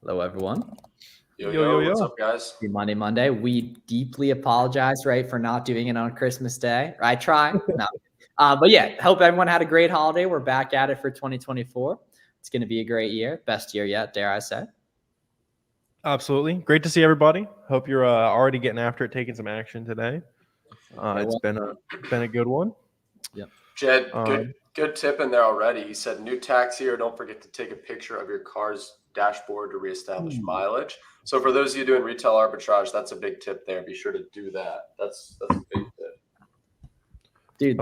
Hello, everyone. Yo, what's up, guys? Happy Monday. We deeply apologize, right, for not doing it on Christmas Day. I try. No. But yeah, hope everyone had a great holiday. We're back at it for 2024. It's going to be a great year. Best year yet, dare I say. Absolutely. Great to see everybody. Hope you're already getting after it, taking some action today. It's been a good one. Yep. Jed, good tip in there already. He said new tax year. Don't forget to take a picture of your car's dashboard to reestablish mileage. So for those of you doing retail arbitrage, that's a big tip there. Be sure to do that. That's a big tip. Dude,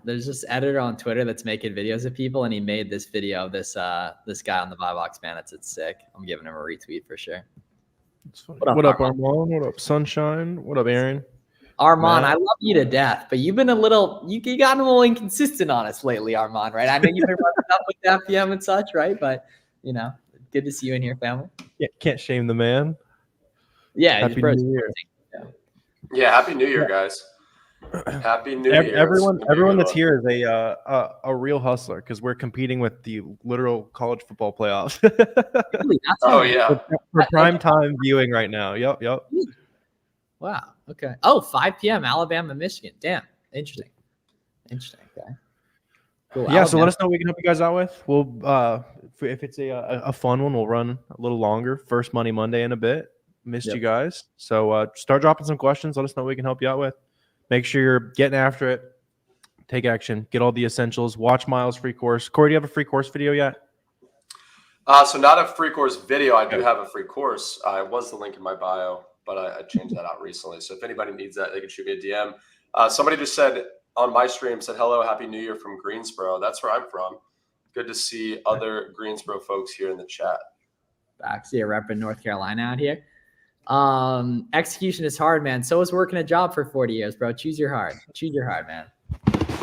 there's this editor on Twitter that's making videos of people, and he made this video of this guy on the buy box, man. It's sick. I'm giving him a retweet for sure. What up, Armand? What up, Sunshine? What up, Aaron? Armand, I love you to death, but you've been you gotten a little inconsistent on us lately, Armand, right? I know you've been running up with the FPM and such, right? But, good to see you in here, family. Yeah, can't shame the man. Yeah. Happy New Year. Yeah, Happy New Year, guys. Happy New Year. Everyone that's here is a real hustler because we're competing with the literal college football playoffs. Really? For prime time viewing right now. Yep. Wow. Okay. Oh, 5 p.m. Alabama, Michigan. Damn. Interesting. Okay. Cool. Yeah. Alabama. So let us know what we can help you guys out with. We'll if it's a fun one, we'll run a little longer. First Money Monday in a bit. Missed you guys. So start dropping some questions. Let us know what we can help you out with. Make sure you're getting after it. Take action. Get all the essentials. Watch Miles' free course. Corey, do you have a free course video yet? So not a free course video. I do have a free course. It was the link in my bio, but I changed that out recently. So if anybody needs that, they can shoot me a DM. Somebody just said on my stream, said, hello, Happy New Year from Greensboro. That's where I'm from. Good to see other Greensboro folks here in the chat. Back to repping North Carolina out here. Execution is hard, man. So is working a job for 40 years, bro. Choose your heart, man.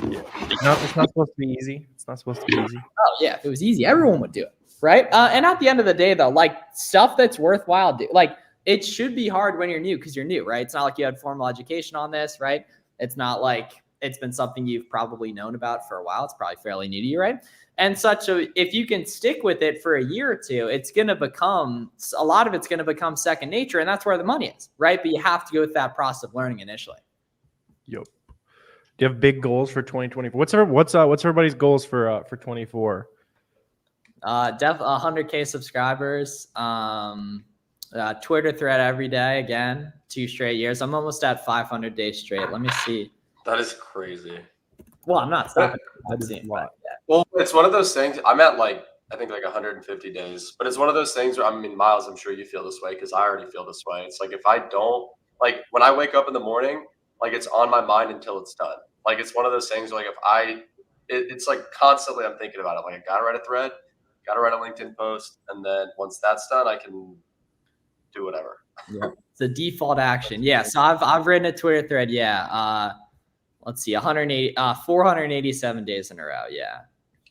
Yeah. No, it's not supposed to be easy. Oh yeah, if it was easy, everyone would do it, right? And at the end of the day, though, like stuff that's worthwhile, it should be hard when you're new because you're new, right? It's not like you had formal education on this, right? It's not like it's been something you've probably known about for a while. It's probably fairly new to you, right? And such. So if you can stick with it for a year or two, a lot of it's going to become second nature, and that's where the money is, right? But you have to go through that process of learning initially. Yep. Do you have big goals for 2024? What's everybody's goals for 24? Definitely 100K subscribers. Twitter thread every day again, 2 straight years. I'm almost at 500 days straight. Let me see. That is crazy. Well, I'm not stopping. Well, it's one of those things. I'm at I think 150 days, but it's one of those things where, Miles, I'm sure you feel this way because I already feel this way. It's like if I don't, when I wake up in the morning, it's on my mind until it's done. It's one of those things where it's constantly I'm thinking about it. I got to write a thread, got to write a LinkedIn post. And then once that's done, I can do whatever. Yeah. It's a default action. Yeah. So I've written a Twitter thread. Yeah. Let's see, 487 days in a row. Yeah.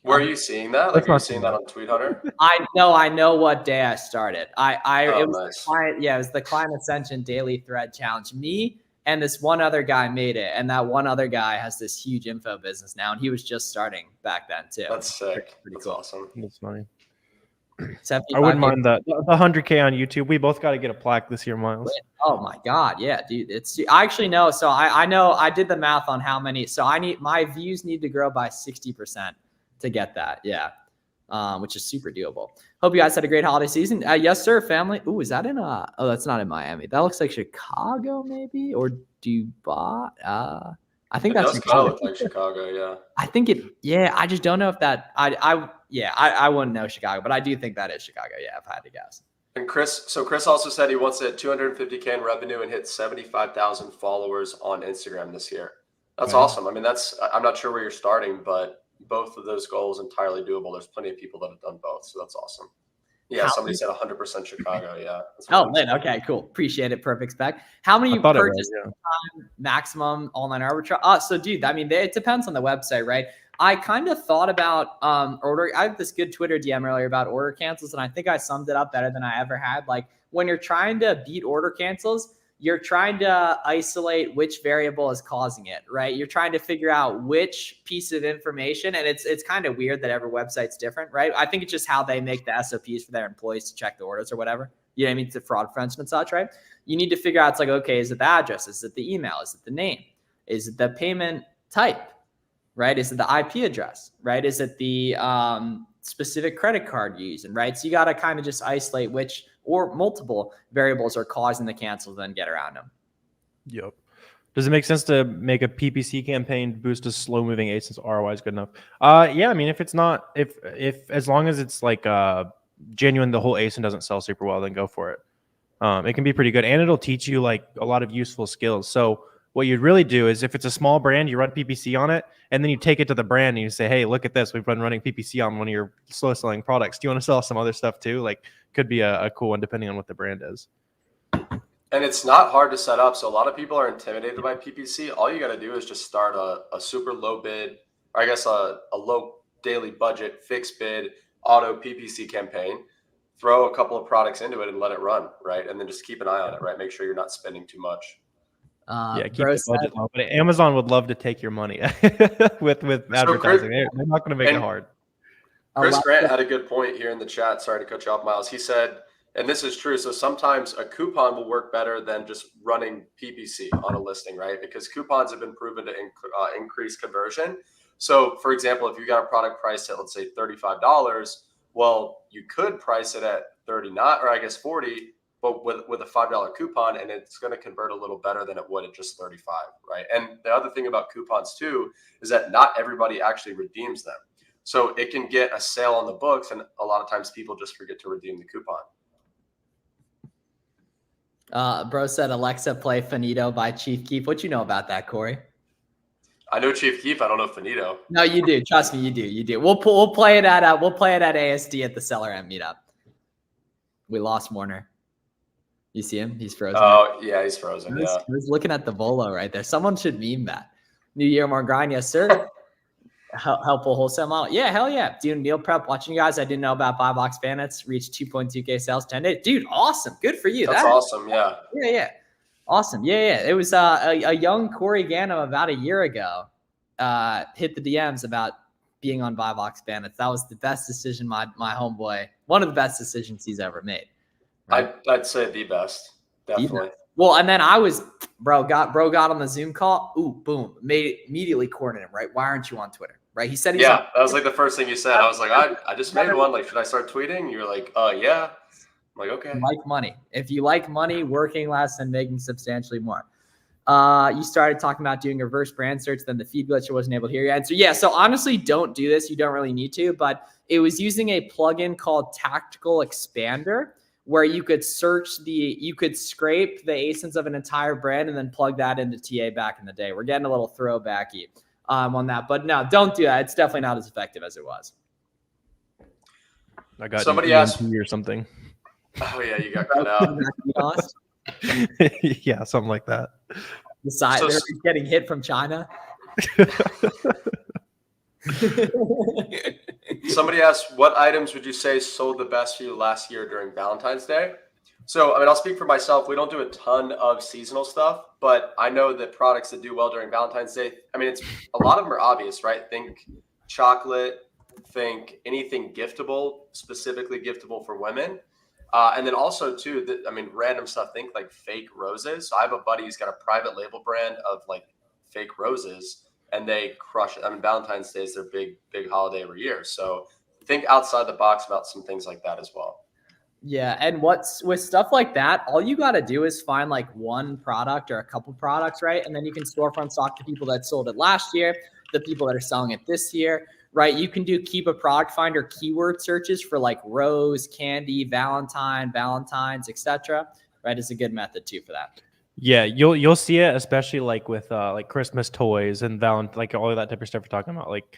Where are you seeing that? Are you seeing that on Tweet Hunter? I know what day I started. It was nice. It was the Client Ascension Daily Thread Challenge. Me and this one other guy made it, and that one other guy has this huge info business now, and he was just starting back then too. That's sick. That's cool. Awesome. That's funny. I wouldn't mind that. The 100K on YouTube. We both got to get a plaque this year, Miles. Oh my God. Yeah, dude. I actually know. So I know I did the math on how many. So my views need to grow by 60% to get that. Yeah. Which is super doable. Hope you guys had a great holiday season. Yes, sir, family. Ooh, is that in oh, that's not in Miami. That looks like Chicago maybe, or Dubai. I think that's Chicago. Look like Chicago, yeah. I think I just don't know if that I wouldn't know Chicago, but I do think that is Chicago. Yeah, if I had to guess. And Chris also said he wants to hit 250K in revenue and hit 75,000 followers on Instagram this year. That's awesome. I'm not sure where you're starting, but both of those goals entirely doable. There's plenty of people that have done both, so that's awesome. Yeah, somebody said 100% Chicago. Yeah. Oh, man. Okay, cool. Appreciate it. Perfect spec. How many purchase time maximum online arbitrage? So, dude, it depends on the website, right? I kind of thought about order. I had this good Twitter DM earlier about order cancels, and I think I summed it up better than I ever had. When you're trying to beat order cancels, you're trying to isolate which variable is causing it, right? You're trying to figure out which piece of information, and it's kind of weird that every website's different, right? I think it's just how they make the SOPs for their employees to check the orders or whatever. You know what I mean? To fraud prevention and such, right? You need to figure out, it's like, okay, is it the address? Is it the email? Is it the name? Is it the payment type, right? Is it the IP address, right? Is it the specific credit card you're using, right? So you got to kind of just isolate which or multiple variables are causing the cancels, then get around them. Yep. Does it make sense to make a PPC campaign to boost a slow moving ACE since ROI is good enough? Yeah, I mean, if it's not, if as long as it's like genuine, the whole ASIN doesn't sell super well, then go for it. It can be pretty good, and it'll teach you like a lot of useful skills. So what you'd really do is, if it's a small brand, you run PPC on it, and then you take it to the brand and you say, hey, look at this. We've been running PPC on one of your slow selling products. Do you want to sell some other stuff too? Like, could be a cool one depending on what the brand is. And it's not hard to set up. So a lot of people are intimidated by PPC. All you got to do is just start a super low bid, or I guess a low daily budget, fixed bid, auto PPC campaign, throw a couple of products into it and let it run, right? And then just keep an eye on it, right? Make sure you're not spending too much. Yeah, keep the budget low. But Amazon would love to take your money with advertising. They're not going to make it hard. Chris Grant had a good point here in the chat. Sorry to cut you off, Miles. He said, and this is true, so sometimes a coupon will work better than just running PPC on a listing, right? Because coupons have been proven to increase conversion. So, for example, if you got a product priced at, let's say, $35, well, you could price it at $39, or I guess $40, but with a $5 coupon, and it's going to convert a little better than it would at just $35, right? And the other thing about coupons too is that not everybody actually redeems them. So it can get a sale on the books, and a lot of times people just forget to redeem the coupon. Bro said Alexa play Finito by Chief Keef. What you know about that, Corey? I know Chief Keef. I don't know Finito. No, you do. Trust me, you do. You do. We'll play it at ASD at the Seller Amp meetup. We lost Warner. You see him? He's frozen. Oh yeah, he's frozen. Yeah. He's looking at the Volo right there. Someone should meme that. New year, more grind, yes sir. Helpful wholesale model. Yeah, hell yeah. Doing meal prep, watching you guys. I didn't know about Buy Box Bandits. Reached 2.2K sales 10 days. Dude, awesome. Good for you. That's awesome. Yeah. Yeah. Awesome. Yeah. It was a young Corey Ganim about a year ago. Hit the DMs about being on Buy Box Bandits. That was the best decision my homeboy, one of the best decisions he's ever made. Right? I'd say the best. Definitely. Well, and then bro got on the Zoom call. Ooh, boom. Immediately cornered him, right? Why aren't you on Twitter? Right? He said that was like the first thing you said. I was like, I just made one. Like, should I start tweeting? You're like, yeah. I'm like, okay. Like money. If you like money, working less and making substantially more. You started talking about doing a reverse brand search, then the feed glitch, I wasn't able to hear you answer. Yeah, so honestly, don't do this. You don't really need to, but it was using a plugin called Tactical Expander, where you could scrape the ASINs of an entire brand and then plug that into TA back in the day. We're getting a little throwbacky on that, but no, don't do that. It's definitely not as effective as it was. I got somebody asked or something. Oh yeah, you got cut out. Yeah, something like that. They're getting hit from China. Somebody asked, what items would you say sold the best for you last year during Valentine's Day? So, I mean, I'll speak for myself. We don't do a ton of seasonal stuff, but I know that products that do well during Valentine's Day, I mean, a lot of them are obvious, right? Think chocolate, think anything giftable, specifically giftable for women. And then also too, random stuff, think like fake roses. So I have a buddy who's got a private label brand of like fake roses, and they crush it. I mean, Valentine's Day is their big holiday every year. So think outside the box about some things like that as well. Yeah. And with stuff like that, all you got to do is find like one product or a couple products, right? And then you can storefront stock the people that sold it last year, the people that are selling it this year, right? You can keep a product finder keyword searches for like rose, candy, Valentine's, etc. Right? It's a good method too for that. Yeah, you'll see it, especially like with like Christmas toys and like all of that type of stuff you're talking about. Like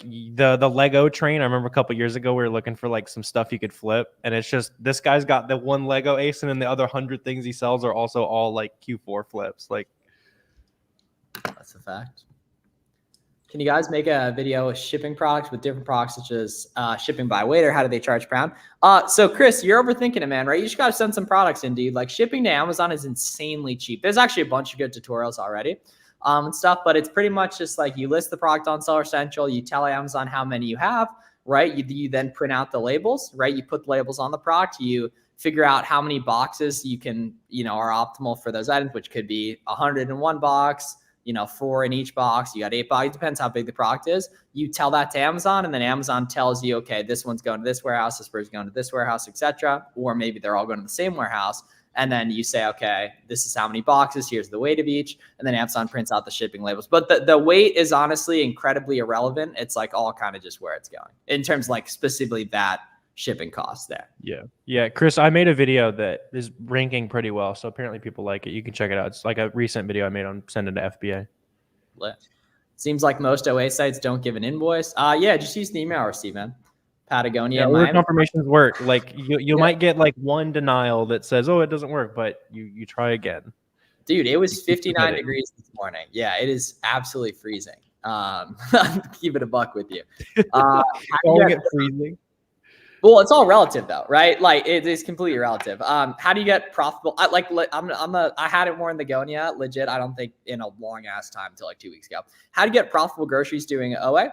the Lego train. I remember a couple years ago we were looking for like some stuff you could flip, and it's just this guy's got the one Lego ace, and then the other 100 things he sells are also all like Q4 flips. Like, that's a fact. Can you guys make a video with shipping products with different products, such as shipping by weight, or how do they charge pound? So Chris, you're overthinking it, man, right? You just got to send some products in, dude. Like shipping to Amazon is insanely cheap. There's actually a bunch of good tutorials already and stuff, but it's pretty much just like you list the product on Seller Central, you tell Amazon how many you have, right? You then print out the labels, right? You put the labels on the product, you figure out how many boxes you can, are optimal for those items, which could be 101 box, 4 in each box. You got 8 boxes. Depends how big the product is. You tell that to Amazon, and then Amazon tells you, okay, this one's going to this warehouse, this person's going to this warehouse, etc. Or maybe they're all going to the same warehouse. And then you say, okay, this is how many boxes. Here's the weight of each. And then Amazon prints out the shipping labels. But the weight is honestly incredibly irrelevant. It's like all kind of just where it's going in terms of like specifically that shipping costs there. Yeah, Chris, I made a video that is ranking pretty well, so apparently people like it. You can check it out. It's like a recent video I made on sending to FBA. Lit. Seems like most OA sites don't give an invoice. Yeah, just use the email receipt, man. Patagonia. Order confirmations work. Like you might get like one denial that says, "Oh, it doesn't work," but you try again. Dude, it was 59 degrees this morning. Yeah, it is absolutely freezing. Keep it a buck with you. Get freezing. Well, it's all relative though, right? Like it is completely relative. How do you get profitable? I hadn't worn the Gonia legit. I don't think in a long ass time until like 2 weeks ago. How do you get profitable groceries doing OA?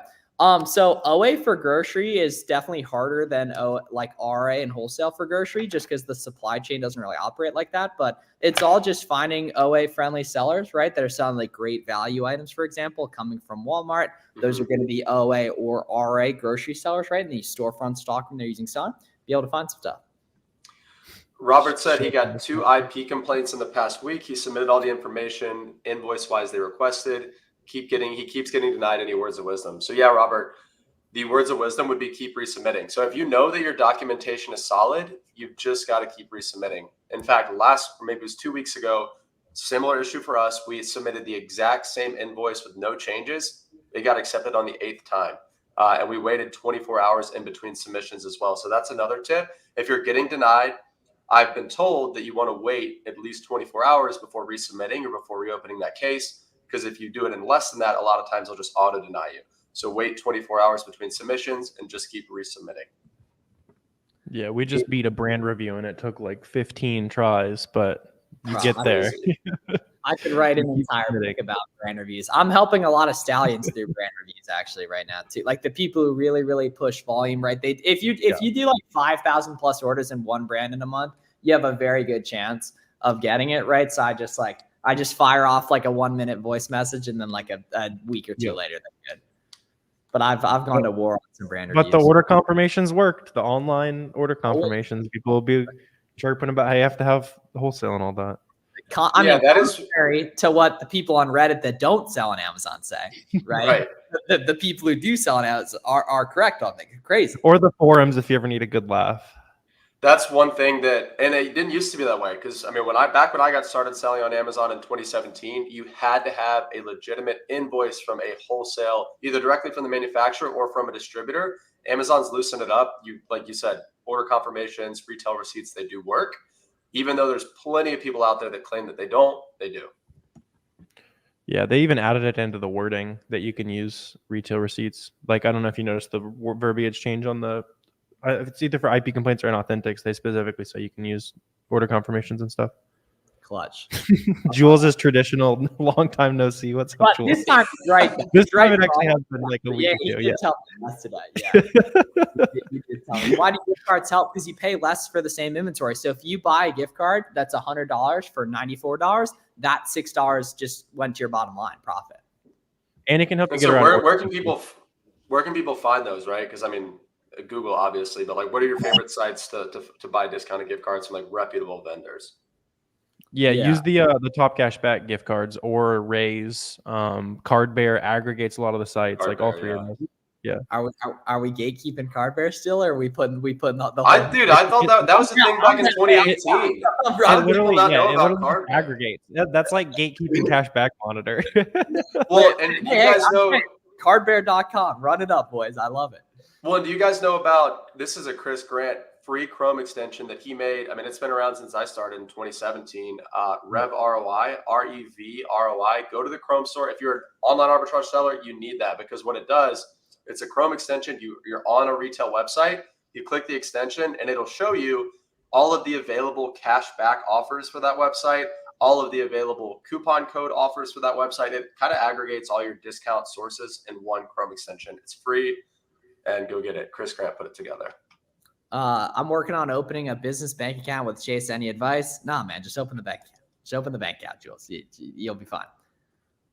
So OA for grocery is definitely harder than like RA and wholesale for grocery, just because the supply chain doesn't really operate like that. But it's all just finding OA friendly sellers, right? That are selling like great value items, for example, coming from Walmart. Those are going to be OA or RA grocery sellers, right? And these storefront stock they're using Sun, be able to find some stuff. Robert said he got 2 IP complaints in the past week. He submitted all the information invoice wise they requested. He keeps getting denied any words of wisdom. So yeah, Robert, the words of wisdom would be keep resubmitting. So if you know that your documentation is solid, you've just got to keep resubmitting. In fact, maybe it was 2 weeks ago, similar issue for us. We submitted the exact same invoice with no changes. It got accepted on the 8th time. And we waited 24 hours in between submissions as well. So that's another tip. If you're getting denied, I've been told that you want to wait at least 24 hours before resubmitting or before reopening that case. Because if you do it in less than that, a lot of times they'll just auto deny you. So wait 24 hours between submissions and just keep resubmitting. Yeah, we just beat a brand review and it took like 15 tries, but you get there. I could write an entire book about brand reviews. I'm helping a lot of stallions through brand reviews actually right now too. Like the people who really, really push volume, right? If you do like 5,000 plus orders in one brand in a month, you have a very good chance of getting it, right? So I just fire off like a 1-minute voice message and then like a week or two later, they're good. But I've gone to war on some brand reviews. But the order confirmations worked. The online order confirmations, people will be chirping about how you have to have the wholesale and all that. I mean, that is contrary to what the people on Reddit that don't sell on Amazon say, right? The people who do sell on Amazon are correct on things. Crazy. Or the forums if you ever need a good laugh. That's one thing and it didn't used to be that way. Because I mean, when I got started selling on Amazon in 2017, you had to have a legitimate invoice from a wholesale, either directly from the manufacturer or from a distributor. Amazon's loosened it up. Like you said, order confirmations, retail receipts, they do work. Even though there's plenty of people out there that claim that they don't, they do. Yeah, they even added it into the wording that you can use retail receipts. Like, I don't know if you noticed the verbiage change on the, it's either for IP complaints or inauthentics. They specifically say you can use order confirmations and stuff. Clutch. Jules is traditional. Long time no see. What's up, Jules? This time, right? This time it actually has been like a week ago. Yeah, tell me that's today. Yeah, you did tell me. Why do gift cards help? Because you pay less for the same inventory. So if you buy a gift card that's $100 for $94, that $6 just went to your bottom line profit. And it can help you get around. Where can people find those? Right? Because I mean, Google obviously, but like, what are your favorite sites to buy discounted gift cards from like reputable vendors? Yeah, use the Top Cashback gift cards or Raise. Card Bear aggregates a lot of the sites, Card like Bear, all three of them. Yeah. Are we gatekeeping Card Bear still, or are we putting the whole? I thought that was the thing back in 2018. It aggregates. That's like gatekeeping cashback monitor. Well, and you guys know cardbear.com. Run it up, boys. I love it. Well, do you guys know about this? Is a Chris Grant free Chrome extension that he made. I mean, it's been around since I started in 2017. Rev ROI, REV ROI. Go to the Chrome store. If you're an online arbitrage seller, you need that because what it does, it's a Chrome extension. You're on a retail website. You click the extension, and it'll show you all of the available cash back offers for that website, all of the available coupon code offers for that website. It kind of aggregates all your discount sources in one Chrome extension. It's free. And go get it. Chris Grant put it together. I'm working on opening a business bank account with Chase. Any advice? Nah, man, just open the bank account. Just open the bank account, Jules. You'll be fine.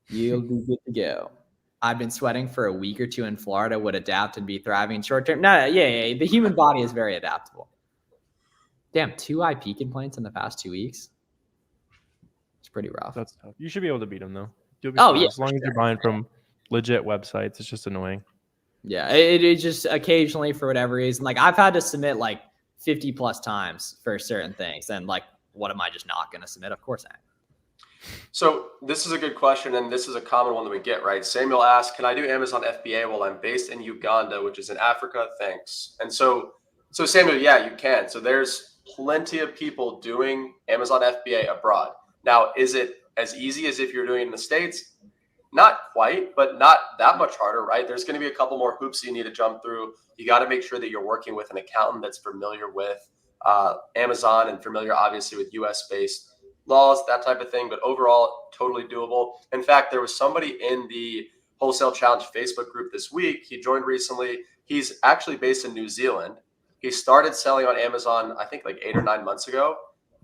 You'll be good to go. I've been sweating for a week or two in Florida. Would adapt and be thriving in short term. No, yeah. The human body is very adaptable. Damn, 2 IP complaints in the past 2 weeks. It's pretty rough. That's tough. You should be able to beat them though. You'll be fine. Yeah, as long as you're buying from legit websites. It's just annoying. Yeah, it just occasionally for whatever reason, like I've had to submit like 50 plus times for certain things. And like, what am I just not going to submit? Of course I am. So this is a good question. And this is a common one that we get, right? Samuel asks, can I do Amazon FBA while I'm based in Uganda, which is in Africa? Thanks. And so Samuel, yeah, you can. So there's plenty of people doing Amazon FBA abroad. Now, is it as easy as if you're doing it in the States? Not quite, but not that much harder, right? There's going to be a couple more hoops you need to jump through. You got to make sure that you're working with an accountant that's familiar with Amazon and familiar, obviously, with US-based laws, that type of thing. But overall, totally doable. In fact, there was somebody in the Wholesale Challenge Facebook group this week. He joined recently. He's actually based in New Zealand. He started selling on Amazon, I think like 8 or 9 months ago.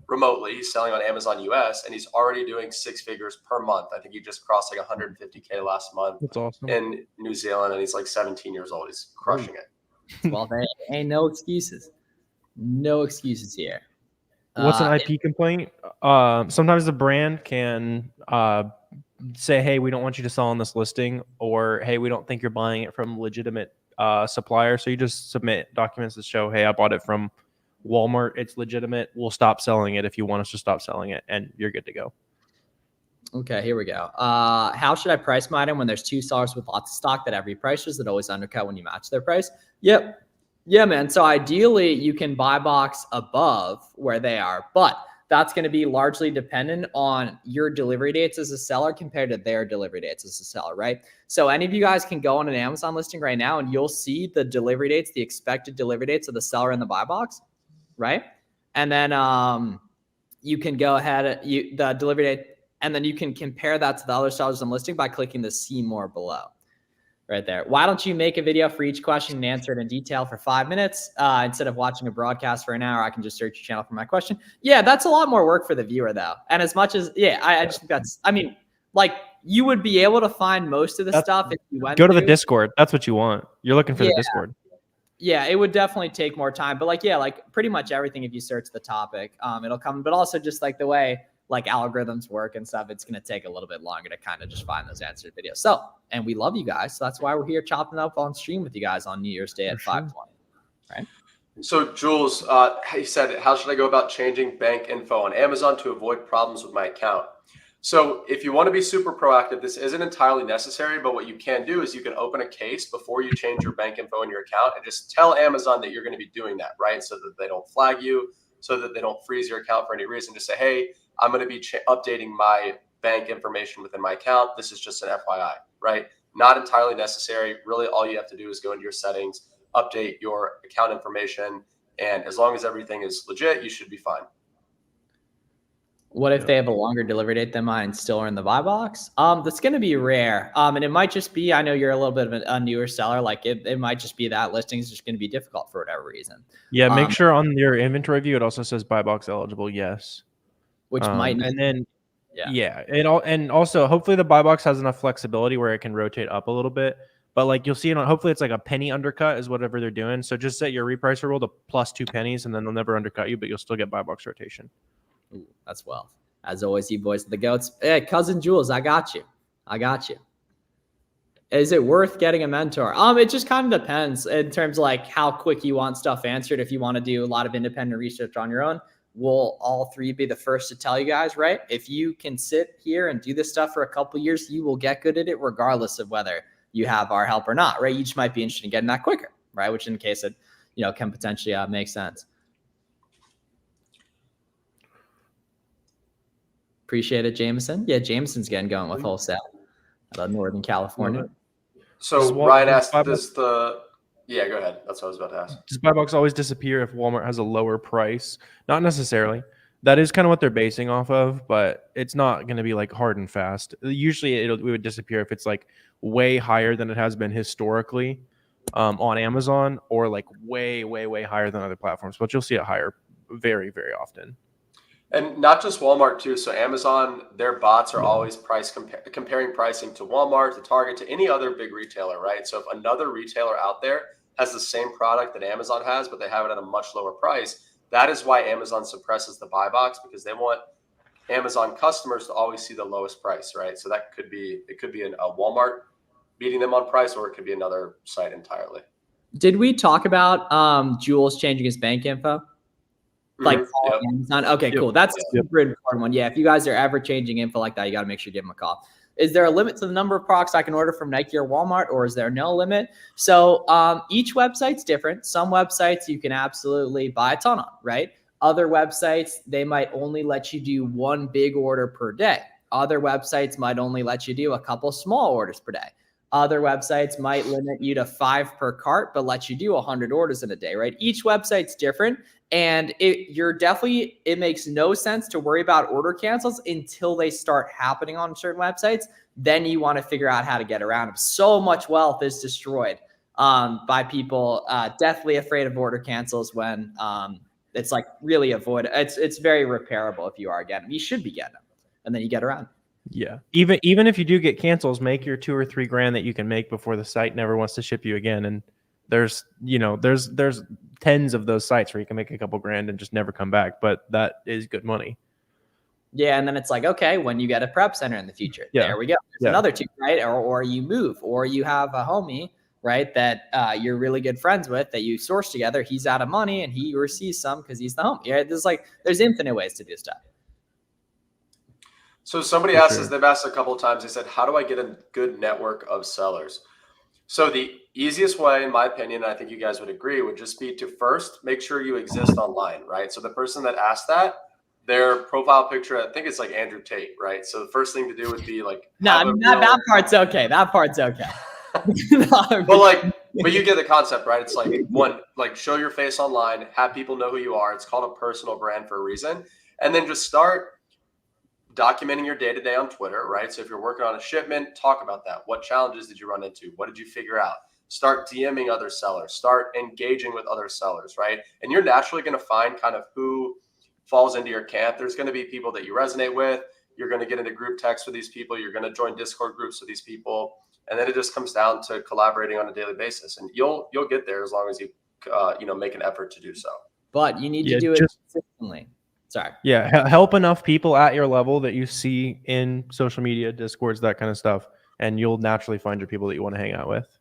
Remotely, he's selling on Amazon US, and he's already doing 6 figures per month. I think he just crossed like 150K last month. That's awesome. In New Zealand, and he's like 17 years old. He's crushing it. Well, there ain't no excuses. No excuses here. What's an IP complaint? Sometimes the brand can say, hey, we don't want you to sell on this listing, or hey, we don't think you're buying it from legitimate supplier. So you just submit documents that show, hey, I bought it from Walmart, it's legitimate. We'll stop selling it if you want us to stop selling it, and you're good to go. Okay, here we go. How should I price my item when there's 2 sellers with lots of stock that have reprices that always undercut when you match their price? Yep. Yeah, man. So ideally, you can buy box above where they are, but that's going to be largely dependent on your delivery dates as a seller compared to their delivery dates as a seller, right? So any of you guys can go on an Amazon listing right now, and you'll see the delivery dates, the expected delivery dates of the seller in the buy box. Right. And then you can go ahead, the delivery date, and then you can compare that to the other sellers on listing by clicking the see more below right there. Why don't you make a video for each question and answer it in detail for 5 minutes instead of watching a broadcast for an hour? I can just search your channel for my question. Yeah, that's a lot more work for the viewer though. And as much as, I just think that's, I mean, like you would be able to find most of the stuff if you went to the Discord. That's what you want. You're looking for the Discord. Yeah, it would definitely take more time, but like pretty much everything, if you search the topic, it'll come, but also just like the way like algorithms work and stuff, it's going to take a little bit longer to kind of just find those answered videos. So, and we love you guys. So that's why we're here chopping up on stream with you guys on New Year's Day at 5:20. Right. So Jules, he said, how should I go about changing bank info on Amazon to avoid problems with my account? So if you want to be super proactive, this isn't entirely necessary, but what you can do is you can open a case before you change your bank info in your account and just tell Amazon that you're going to be doing that, right? So that they don't flag you, so that they don't freeze your account for any reason. Just say, hey, I'm going to be updating my bank information within my account. This is just an FYI, right? Not entirely necessary. Really, all you have to do is go into your settings, update your account information, and as long as everything is legit, you should be fine. What if they have a longer delivery date than mine, still are in the buy box? That's going to be rare. And it might just be, I know you're a little bit of a newer seller. Like it might just be that listing is just going to be difficult for whatever reason. Yeah. Make sure on your inventory view, it also says buy box eligible. Yes. Which might, and then, and also hopefully the buy box has enough flexibility where it can rotate up a little bit, but like you'll see it on, hopefully it's like a penny undercut is whatever they're doing. So just set your repricer rule to plus 2 pennies and then they'll never undercut you, but you'll still get buy box rotation. Ooh, that's wealth. As always, you boys are the goats. Hey, cousin Jules, I got you. Is it worth getting a mentor? It just kind of depends in terms of like how quick you want stuff answered. If you want to do a lot of independent research on your own, we'll all three be the first to tell you guys, right? If you can sit here and do this stuff for a couple of years, you will get good at it regardless of whether you have our help or not, right? You just might be interested in getting that quicker, right? Which in case it, can potentially make sense. Appreciate it, Jameson. Yeah, Jameson's getting going with wholesale out of Northern California. So Ryan asked, yeah, go ahead. That's what I was about to ask. Does buy box always disappear if Walmart has a lower price? Not necessarily. That is kind of what they're basing off of, but it's not going to be like hard and fast. Usually it would disappear if it's like way higher than it has been historically on Amazon, or like way, way, way higher than other platforms. But you'll see it higher very, very often. And not just Walmart too. So Amazon, their bots are always comparing pricing to Walmart, to Target, to any other big retailer, right? So if another retailer out there has the same product that Amazon has, but they have it at a much lower price, that is why Amazon suppresses the buy box, because they want Amazon customers to always see the lowest price, right? So that could be, a Walmart beating them on price, or it could be another site entirely. Did we talk about Jules changing his bank info? Like Amazon? Okay, cool. That's a super important one. Yeah, if you guys are ever changing info like that, you got to make sure you give them a call. Is there a limit to the number of products I can order from Nike or Walmart, or is there no limit? So each website's different. Some websites you can absolutely buy a ton on, right? Other websites, they might only let you do one big order per day. Other websites might only let you do a couple small orders per day. Other websites might limit you to 5 per cart, but let you do 100 orders in a day, right? Each website's different. And it makes no sense to worry about order cancels until they start happening on certain websites. Then you want to figure out how to get around them. So much wealth is destroyed by people deathly afraid of order cancels when it's like really avoid. It's very repairable if you are getting them. You should be getting them, and then you get around. Yeah. Even if you do get cancels, make your $2 or $3 grand that you can make before the site never wants to ship you again. And there's tens of those sites where you can make a couple grand and just never come back, but that is good money. Yeah, and then it's like, okay, when you get a prep center in the future, there we go. There's another 2, right? Or you move, or you have a homie, right, that you're really good friends with, that you source together. He's out of money and he receives some because he's the homie. Right? There's infinite ways to do stuff. So somebody asked us, they've asked a couple of times, they said, how do I get a good network of sellers? So the easiest way, in my opinion, I think you guys would agree, would just be to first make sure you exist online, right? So the person that asked that, their profile picture, I think it's like Andrew Tate, right? So the first thing to do would be like, that part's okay. That part's okay. But you get the concept, right? It's like show your face online, have people know who you are. It's called a personal brand for a reason. And then just start documenting your day-to-day on Twitter, right? So if you're working on a shipment, talk about that. What challenges did you run into? What did you figure out? Start DMing other sellers, start engaging with other sellers, right? And you're naturally going to find kind of who falls into your camp. There's going to be people that you resonate with. You're going to get into group text with these people. You're going to join Discord groups with these people. And then it just comes down to collaborating on a daily basis. And you'll get there as long as you make an effort to do so. But you need to do it consistently. Sorry. Yeah, help enough people at your level that you see in social media, Discords, that kind of stuff, and you'll naturally find your people that you want to hang out with.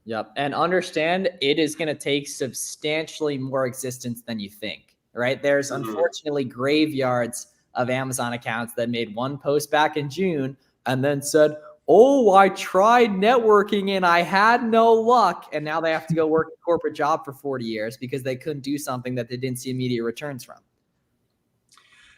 Yep, and understand it is going to take substantially more existence than you think, right? There's unfortunately graveyards of Amazon accounts that made one post back in June and then said, oh, I tried networking and I had no luck. And now they have to go work a corporate job for 40 years because they couldn't do something that they didn't see immediate returns from.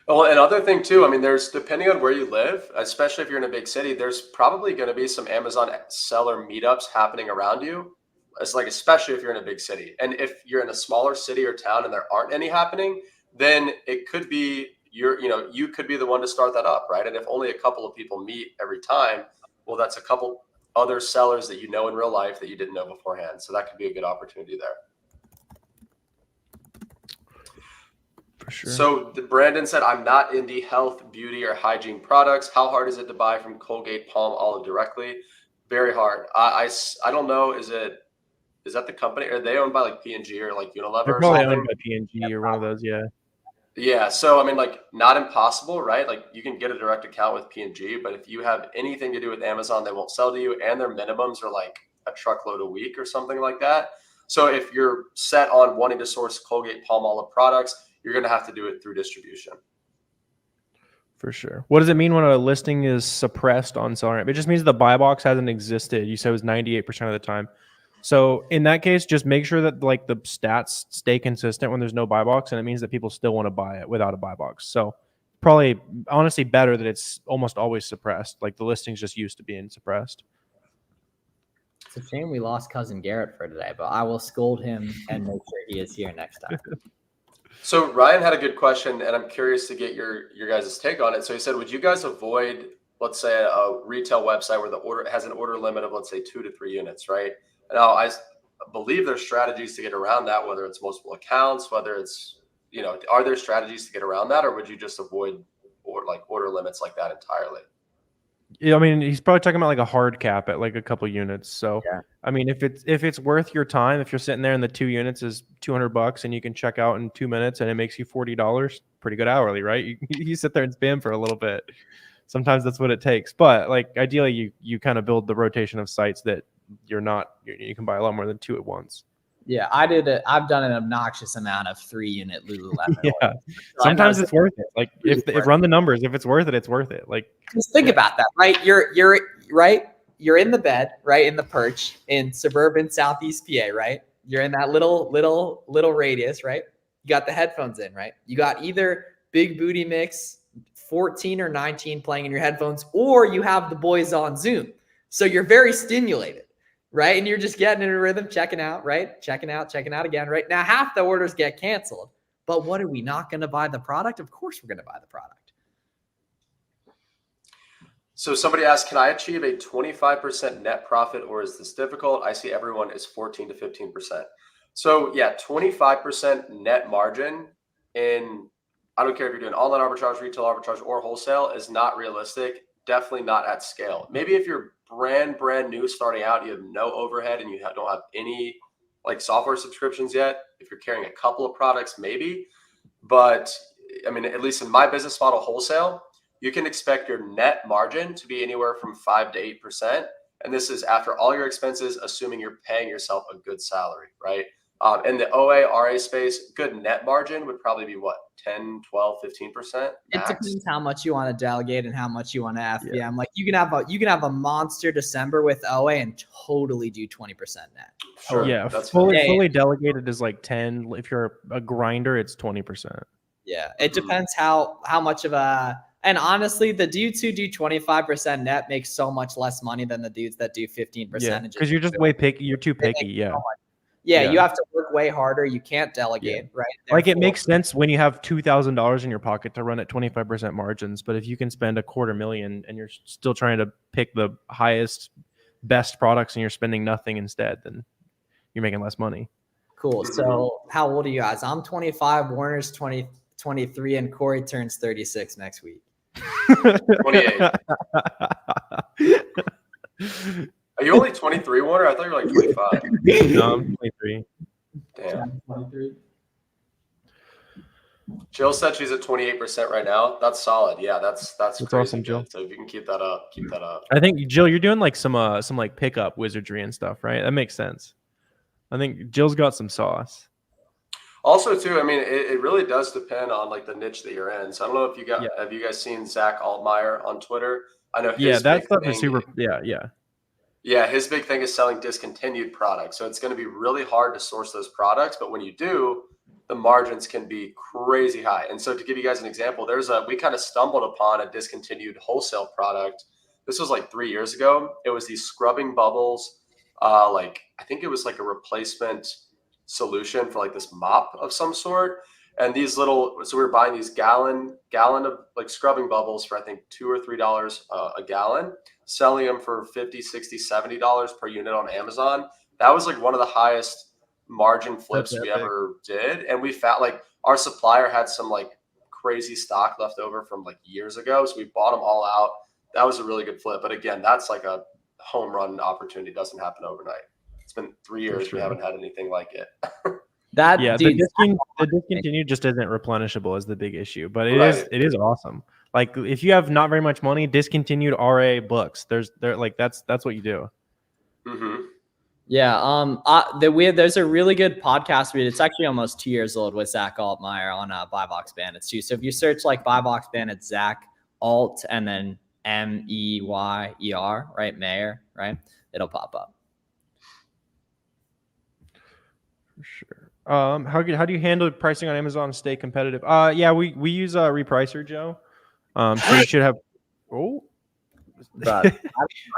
Well, another thing too, I mean, there's, depending on where you live, especially if you're in a big city, there's probably going to be some Amazon seller meetups happening around you. It's like, especially if you're in a big city. And if you're in a smaller city or town and there aren't any happening, then it could be you could be the one to start that up, right? And if only a couple of people meet every time, well, that's a couple other sellers that you know in real life that you didn't know beforehand. So that could be a good opportunity there. Sure. So Brandon said, I'm not in the health, beauty, or hygiene products. How hard is it to buy from Colgate Palm Olive directly? Very hard. I don't know. Is that the company? Are they owned by like P&G or like Unilever? They're probably owned by P&G or one of those. Yeah. Yeah. So, I mean, like, not impossible, right? Like, you can get a direct account with P&G, but if you have anything to do with Amazon, they won't sell to you. And their minimums are like a truckload a week or something like that. So if you're set on wanting to source Colgate Palm Olive products, you're going to have to do it through distribution. For sure. What does it mean when a listing is suppressed on SellerAmp? It just means the buy box hasn't existed. You said it was 98% of the time. So in that case, just make sure that like the stats stay consistent when there's no buy box, and it means that people still want to buy it without a buy box. So probably honestly better that it's almost always suppressed. Like the listings just used to being suppressed. It's a shame we lost cousin Garrett for today, but I will scold him and make sure he is here next time. So Ryan had a good question, and I'm curious to get your guys' take on it. So he said, would you guys avoid, let's say, a retail website where the order has an order limit of, let's say, 2 to 3 units, right? Now, I believe there's strategies to get around that, whether it's multiple accounts, whether it's, are there strategies to get around that, or would you just avoid order limits like that entirely? Yeah, I mean, he's probably talking about like a hard cap at like a couple units. So, Yeah. I mean, if it's worth your time, if you're sitting there and the 2 units is $200 and you can check out in 2 minutes and it makes you $40, pretty good hourly, right? You sit there and spam for a little bit. Sometimes that's what it takes. But like ideally, you kind of build the rotation of sites that you can buy a lot more than 2 at once. Yeah, I've done an obnoxious amount of 3-unit Lululemon. Yeah. orders. Sometimes it's worth it. Like if run the numbers, if it's worth it, it's worth it. Like just think about that, right? You're right. You're in the bed, right, in the perch in suburban Southeast PA, right? You're in that little radius, right? You got the headphones in, right? You got either Big Booty Mix 14 or 19 playing in your headphones, or you have the boys on Zoom. So you're very stimulated, right? And you're just getting in a rhythm, checking out, right? Checking out again, right? Now half the orders get canceled. But what are we not going to buy the product? Of course we're going to buy the product. So somebody asked, can I achieve a 25% net profit, or is this difficult? I see everyone is 14 to 15%. So yeah, 25% net margin I don't care if you're doing online arbitrage, retail arbitrage, or wholesale, is not realistic. Definitely not at scale. Maybe if you're brand new starting out, you have no overhead and you don't have any like software subscriptions yet. If you're carrying a couple of products, maybe. But I mean, at least in my business model, wholesale, you can expect your net margin to be anywhere from 5 to 8%. And this is after all your expenses, assuming you're paying yourself a good salary, right? In the OA, RA space, good net margin would probably be what, 10, 12, 15%? It depends how much you want to delegate and how much you want to FBM. Yeah. Like you can have a monster December with OA and totally do 20% net. Sure. Yeah, That's fully delegated is like 10. If you're a grinder, it's 20%. Yeah, it depends how much of a. And honestly, the dudes who do 25% net make so much less money than the dudes that do 15%. Yeah, because you're just way picky. You're too picky. Yeah. Yeah, you have to work way harder. You can't delegate, right? Like it makes sense when you have $2,000 in your pocket to run at 25% margins. But if you can spend $250,000 and you're still trying to pick the highest, best products and you're spending nothing instead, then you're making less money. Cool. So how old are you guys? I'm 25. Warner's 23, and Corey turns 36 next week. 28. Are you only 23, Warner? I thought you were like 25. No, I'm 23. Damn. 23. Jill said she's at 28% right now. That's solid. Yeah, that's crazy awesome, good. Jill. So if you can keep that up, keep that up. I think Jill, you're doing like some like pickup wizardry and stuff, right? That makes sense. I think Jill's got some sauce. Also, too, I mean, it really does depend on like the niche that you're in. So I don't know if have you guys seen Zach Altmaier on Twitter? I know. That stuff is super. Yeah. Yeah, his big thing is selling discontinued products. So it's going to be really hard to source those products. But when you do, the margins can be crazy high. And so to give you guys an example, we kind of stumbled upon a discontinued wholesale product. This was like 3 years ago. It was these scrubbing bubbles. I think it was like a replacement solution for like this mop of some sort. And so we were buying these gallon of like scrubbing bubbles for I think $2 or $3 a gallon, selling them for $50, $60, $70 per unit on Amazon. That was like one of the highest margin flips we ever did. And we found like our supplier had some like crazy stock left over from like years ago. So we bought them all out. That was a really good flip. But again, that's like a home run opportunity. It doesn't happen overnight. It's been 3 years. We haven't had anything like it. The discontinued just isn't replenishable is the big issue, but it is awesome. Like if you have not very much money, discontinued RA books. That's what you do. Mm-hmm. Yeah. There's a really good podcast read. It's actually almost 2 years old with Zach Altmaier on Buy Box Bandits too. So if you search like Buy Box Bandits, Zach Alt and then Meyer, right? Mayer, right? It'll pop up. For sure. How do you handle pricing on Amazon to stay competitive? Yeah, we use Repricer, Joe. So you should have. Oh, But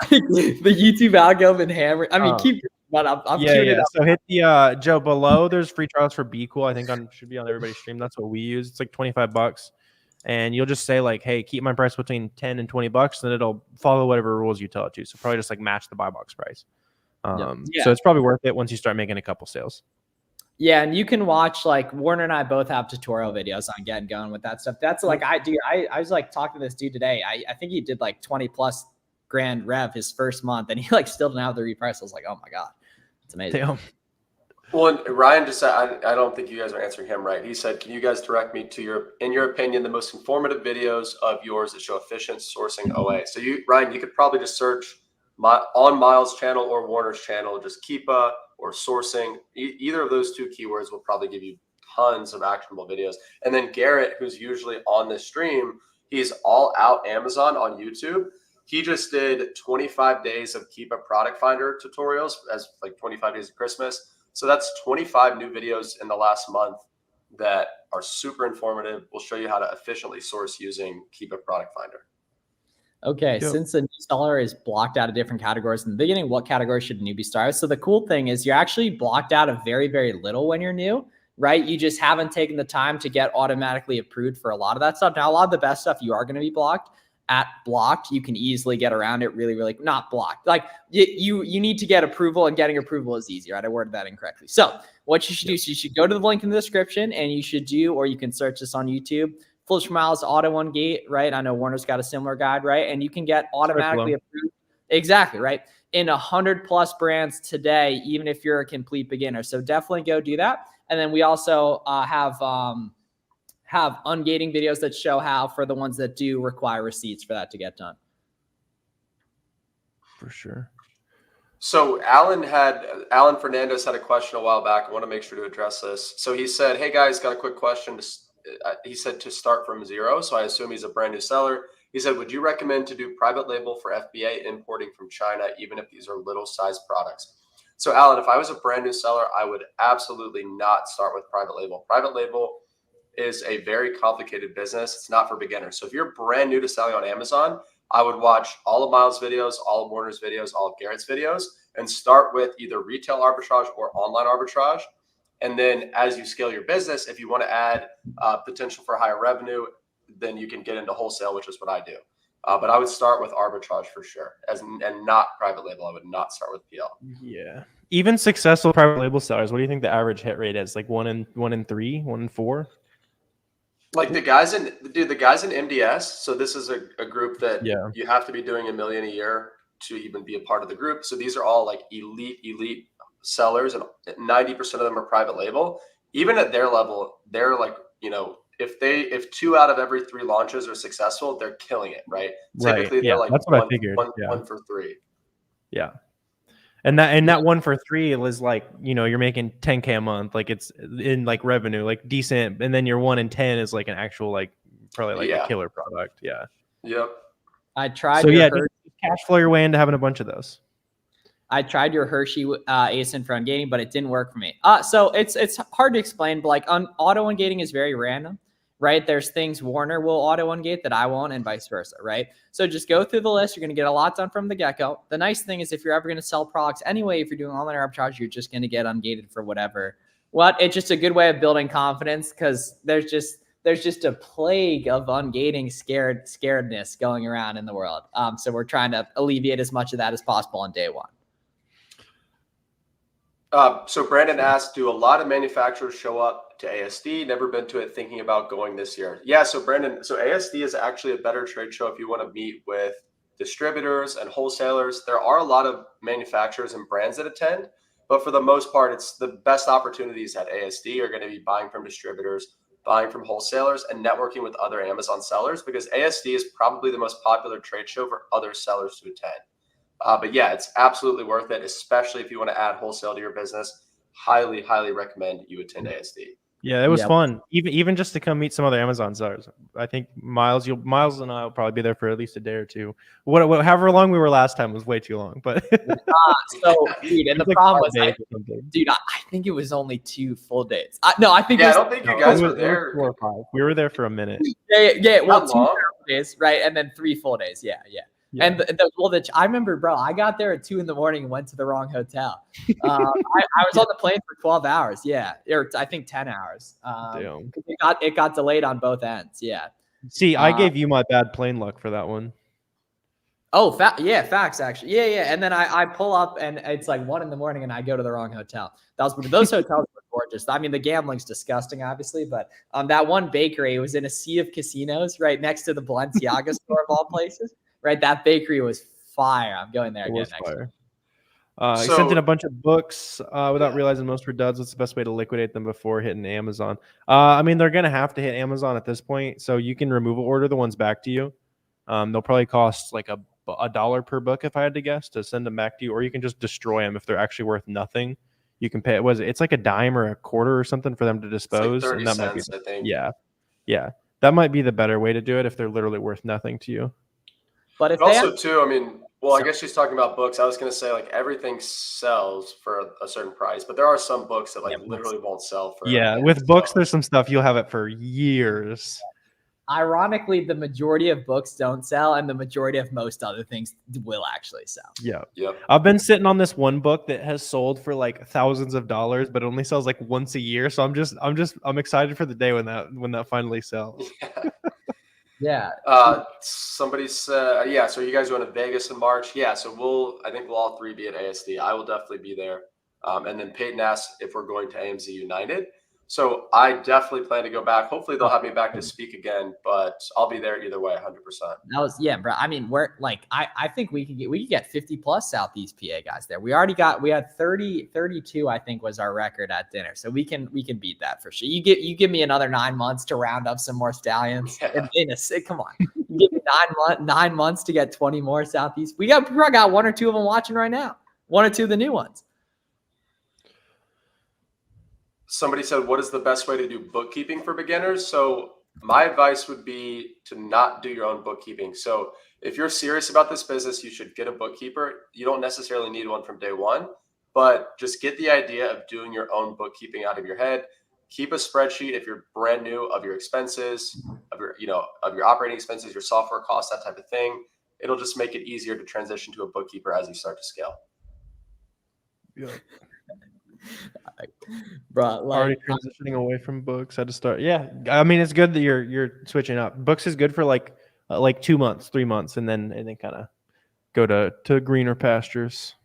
the YouTube algorithm hammer. I mean, keep. But I'm yeah, queuing it yeah. up. So hit the Joe below. There's free trials for Be Cool. I think should be on everybody's stream. That's what we use. It's like $25, and you'll just say like, "Hey, keep my price between $10 and $20," then it'll follow whatever rules you tell it to. So probably just like match the buy box price. Yeah. So it's probably worth it once you start making a couple sales. Yeah, and you can watch like Warner and I both have tutorial videos on getting going with that stuff. That's like I do. I was like talking to this dude today. I think he did like 20 plus grand rev his first month, and he like still didn't have the reprice. I was like, oh my god, it's amazing. Damn. Well, and Ryan just said, I don't think you guys are answering him right. He said, can you guys direct me to in your opinion, the most informative videos of yours that show efficient sourcing OA? So Ryan, you could probably just search on Miles' channel or Warner's channel, just Keepa or sourcing. Either of those two keywords will probably give you tons of actionable videos. And then Garrett, who's usually on this stream, he's all out Amazon on YouTube. He just did 25 days of Keepa product finder tutorials as like 25 days of Christmas. So that's 25 new videos in the last month that are super informative. We'll show you how to efficiently source using Keepa Product Finder. Okay, since the new seller is blocked out of different categories in the beginning, what category should a newbie start? So the cool thing is you're actually blocked out of very, very little when you're new, right? You just haven't taken the time to get automatically approved for a lot of that stuff. Now, a lot of the best stuff you are going to be blocked. At blocked, you can easily get around it really, really not blocked. Like you need to get approval, and getting approval is easy, right? I worded that incorrectly. So what you should do is you should go to the link in the description, and you should do, or you can search this on YouTube, Flips4Miles auto ungate, right? I know Warner's got a similar guide, right? And you can get automatically approved. Exactly, right? In 100+ brands today, even if you're a complete beginner. So definitely go do that. And then we also have ungating videos that show how for the ones that do require receipts for that to get done. For sure. So Alan Fernandez had a question a while back. I want to make sure to address this. So he said, hey guys, got a quick question. He said to start from zero. So I assume he's a brand new seller. He said, would you recommend to do private label for FBA importing from China, even if these are little size products? So Alan, if I was a brand new seller, I would absolutely not start with private label. Private label is a very complicated business. It's not for beginners. So if you're brand new to selling on Amazon, I would watch all of Miles' videos, all of Warner's videos, all of Garrett's videos, and start with either retail arbitrage or online arbitrage. And then as you scale your business, if you want to add potential for higher revenue, then you can get into wholesale, which is what I do. But I would start with arbitrage for sure, and not private label. I would not start with PL. Yeah. Even successful private label sellers, what do you think the average hit rate is? Like 1 in 3, 1 in 4? Like the guys in MDS. So this is a group that you have to be doing $1 million a year to even be a part of the group. So these are all like elite sellers, and 90% of them are private label. Even at their level, they're like, if 2 out of every 3 launches are successful, they're killing it, right? Typically they're like that's what I figured. 1 for 3. Yeah. And that 1 for 3 is like, you're making $10K a month, like it's in like revenue, like decent. And then your 1 in 10 is like an actual, like probably like a killer product. Yeah. Yep. I tried. So just cash flow your way into having a bunch of those. I tried your Hershey ASIN for ungating, but it didn't work for me. So it's hard to explain, but like auto ungating is very random, right? There's things Warner will auto ungate that I won't, and vice versa, right? So just go through the list. You're going to get a lot done from the get-go. The nice thing is if you're ever going to sell products anyway, if you're doing online arbitrage, you're just going to get ungated for whatever. It's just a good way of building confidence, because there's just a plague of ungating scaredness going around in the world. So we're trying to alleviate as much of that as possible on day one. So Brandon asked, do a lot of manufacturers show up to ASD? Never been to it, thinking about going this year. Yeah, so Brandon, ASD is actually a better trade show if you want to meet with distributors and wholesalers. There are a lot of manufacturers and brands that attend, but for the most part, it's the best opportunities at ASD are going to be buying from distributors, buying from wholesalers, and networking with other Amazon sellers, because ASD is probably the most popular trade show for other sellers to attend. But yeah, it's absolutely worth it, especially if you want to add wholesale to your business. Highly, highly recommend you attend ASD. Yeah, it was Yeah. fun. Even just to come meet some other Amazon sellers. I think Miles and I will probably be there for at least a day or two. However long we were last time was way too long, but So, dude, and the it's like problem 5 was, days or something. dude, I think it was only 2 full days. No, I think it Yeah, I was, don't think No, you guys it were was there. 4 or 5. We were there for a minute. yeah. Well, That 2 long? days, right, and then 3 full days. Yeah. Yeah. And I remember, bro, I got there at 2 in the morning and went to the wrong hotel. I was on the plane for 12 hours. Yeah, or I think 10 hours. Damn. It got delayed on both ends. Yeah. See, I gave you my bad plane luck for that one. Oh, yeah, facts actually. Yeah. And then I pull up and it's like 1 in the morning and I go to the wrong hotel. Those hotels were gorgeous. I mean, the gambling's disgusting, obviously, but that one bakery was in a sea of casinos right next to the Balenciaga store of all places. Right, that bakery was fire. I'm going there It again was next week. fire. I sent in a bunch of books without Yeah. realizing most were duds. What's the best way to liquidate them before hitting Amazon? I mean, they're going to have to hit Amazon at this point, so you can removal order the ones back to you. They'll probably cost like a dollar per book, if I had to guess, to send them back to you, or you can just destroy them if they're actually worth nothing. You can pay. It's like a dime or a quarter or something for them to It's dispose, like 30 and that might be cents, I think. yeah. That might be the better way to do it if they're literally worth nothing to you. But if But they also, too, I mean, well, I So- guess she's talking about books. I was going to say, like, everything sells for a certain price, but there are some books that, like, Yeah, literally won't sell for. Yeah, anything, with books, so. there's some stuff you'll have it for years. ironically, the majority of books don't sell, and the majority of most other things will actually sell. Yeah. Yep. I've been sitting on this one book that has sold for like thousands of dollars, but it only sells like once a year. So I'm excited for the day when that finally sells. Yeah. Somebody said, yeah. So you guys going to Vegas in March? Yeah. So I think we'll all 3 be at ASD. I will definitely be there. And then Peyton asked if we're going to AMZ United. So I definitely plan to go back. Hopefully they'll have me back to speak again, but I'll be there either way, 100%. That was bro. I mean, we're like I think we could get 50 plus Southeast PA guys there. We had 32, I think was our record at dinner. So we can beat that for sure. You give me another 9 months to round up some more stallions. Yeah. Come on. You give me 9 months to get 20 more Southeast. We probably got 1 or 2 of them watching right now. 1 or 2 of the new ones. Somebody said, what is the best way to do bookkeeping for beginners? So my advice would be to not do your own bookkeeping. So if you're serious about this business, you should get a bookkeeper. You don't necessarily need one from day one, but just get the idea of doing your own bookkeeping out of your head. Keep a spreadsheet if you're brand new of your expenses, of your operating expenses, your software costs, that type of thing. It'll just make it easier to transition to a bookkeeper as you start to scale. Yeah. Bro, like, Already transitioning away from books. I had to start. Yeah, I mean it's good that you're switching up. Books is good for like 2 months, 3 months, and then kind of go to greener pastures.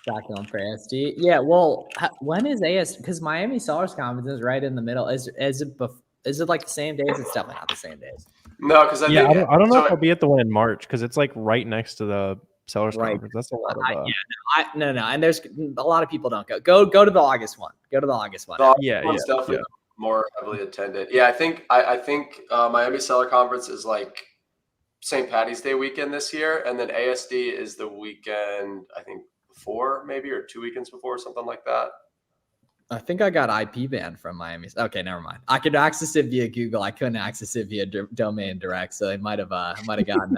back on for ASD. Yeah, well, when is AS? Because Miami Sellers Conference is right in the middle. Is it like the same days? It's definitely not the same days. No, because I think I don't know if I'll be at the one in March because it's like right next to the Sellers Right. Conference. That's a lot of. No. And there's a lot of people don't go to the August one. Go to the August one. It's definitely more heavily attended. Yeah, I think Miami Seller Conference is like St. Patty's Day weekend this year, and then ASD is the weekend I think before, maybe, or 2 weekends before, something like that. I think I got IP banned from Miami. Okay, never mind. I could access it via Google. I couldn't access it via domain direct, so they might have gotten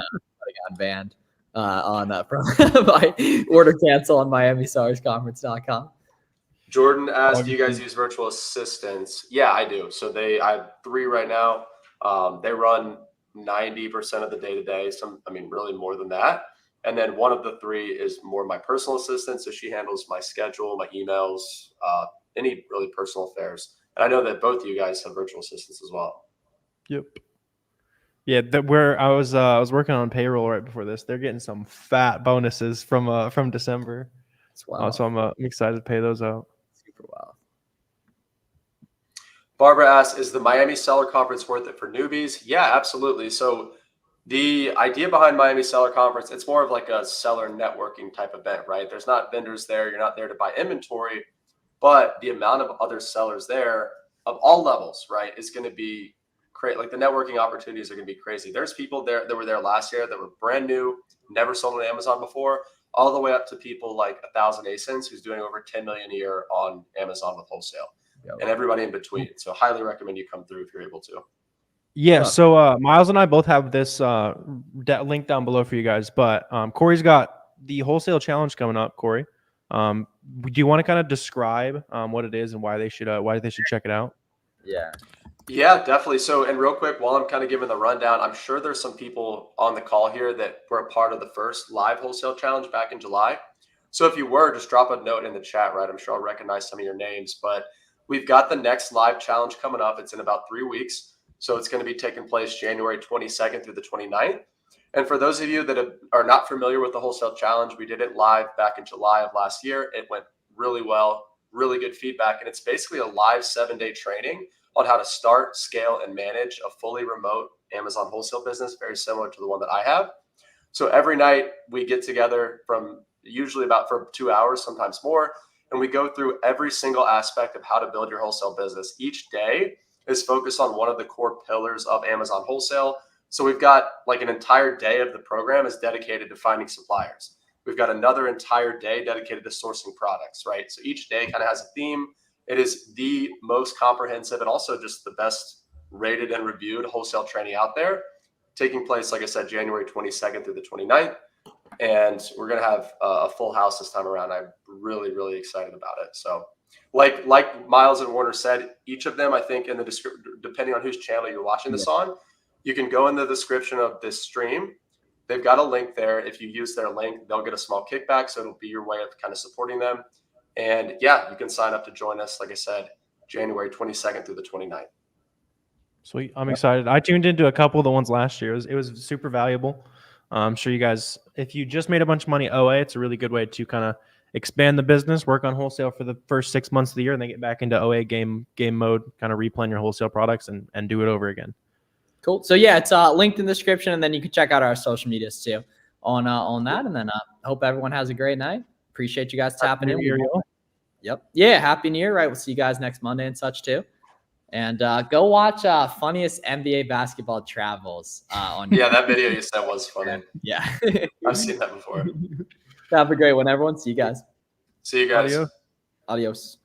banned on from my order cancel on MiamiSellersConference.com. Jordan asked, do you guys use virtual assistants? Yeah, I do. So I have 3 right now. They run 90% of the day-to-day. Really more than that. And then one of the 3 is more my personal assistant. So she handles my schedule, my emails, any really personal affairs. And I know that both of you guys have virtual assistants as well. Yep. Yeah, where I was working on payroll right before this. They're getting some fat bonuses from December. Wow. So I'm excited to pay those out. Super well. Barbara asks, is the Miami Seller Conference worth it for newbies? Yeah, absolutely. So the idea behind Miami Seller Conference, it's more of like a seller networking type event, right? There's not vendors there. You're not there to buy inventory, but the amount of other sellers there of all levels, right, is going to be great. Like the networking opportunities are going to be crazy. There's people there that were there last year that were brand new, never sold on Amazon before, all the way up to people like 1,000 ASINs who's doing over 10 million a year on Amazon with wholesale. and everybody in between. So highly recommend you come through if you're able to. Yeah, so Miles and I both have this link down below for you guys, but Corey's got the wholesale challenge coming up. Corey, do you want to kind of describe what it is and why they should check it out? Yeah, definitely. So, and real quick, while I'm kind of giving the rundown, I'm sure there's some people on the call here that were a part of the first live wholesale challenge back in July. So if you were, just drop a note in the chat, right? I'm sure I'll recognize some of your names, but we've got the next live challenge coming up. It's in about 3 weeks. So it's going to be taking place January 22nd through the 29th. And for those of you that are not familiar with the wholesale challenge, we did it live back in July of last year. It went really well, really good feedback. And it's basically a live 7-day training on how to start, scale, and manage a fully remote Amazon wholesale business, very similar to the one that I have. So every night we get together from usually about for 2 hours, sometimes more, and we go through every single aspect of how to build your wholesale business. Each day is focused on one of the core pillars of Amazon wholesale. So we've got like an entire day of the program is dedicated to finding suppliers. We've got another entire day dedicated to sourcing products, right? So each day kind of has a theme. It is the most comprehensive and also just the best rated and reviewed wholesale training out there, taking place, like I said, January 22nd through the 29th. And we're going to have a full house this time around. I'm really, really excited about it. So like Miles and Warner said, each of them, I think in the description, depending on whose channel you're watching this on, you can go in the description of this stream. They've got a link there. If you use their link, they'll get a small kickback. So it'll be your way of kind of supporting them. And yeah, you can sign up to join us, like I said, January 22nd through the 29th. Sweet. I'm excited. I tuned into a couple of the ones last year. It was super valuable. I'm sure you guys, if you just made a bunch of money OA, it's a really good way to kind of expand the business, work on wholesale for the first 6 months of the year, and then get back into OA game mode, kind of replan your wholesale products and do it over again. Cool. So yeah, it's linked in the description, and then you can check out our social medias too on that. And then hope everyone has a great night. Appreciate you guys tapping in. Yep. Yeah. Happy New Year. Right. We'll see you guys next Monday and such too. And go watch funniest NBA basketball travels on. Yeah, that video you said was funny. Yeah. I've seen that before. Have a great one, everyone. See you guys. See you guys. Adios. Adios.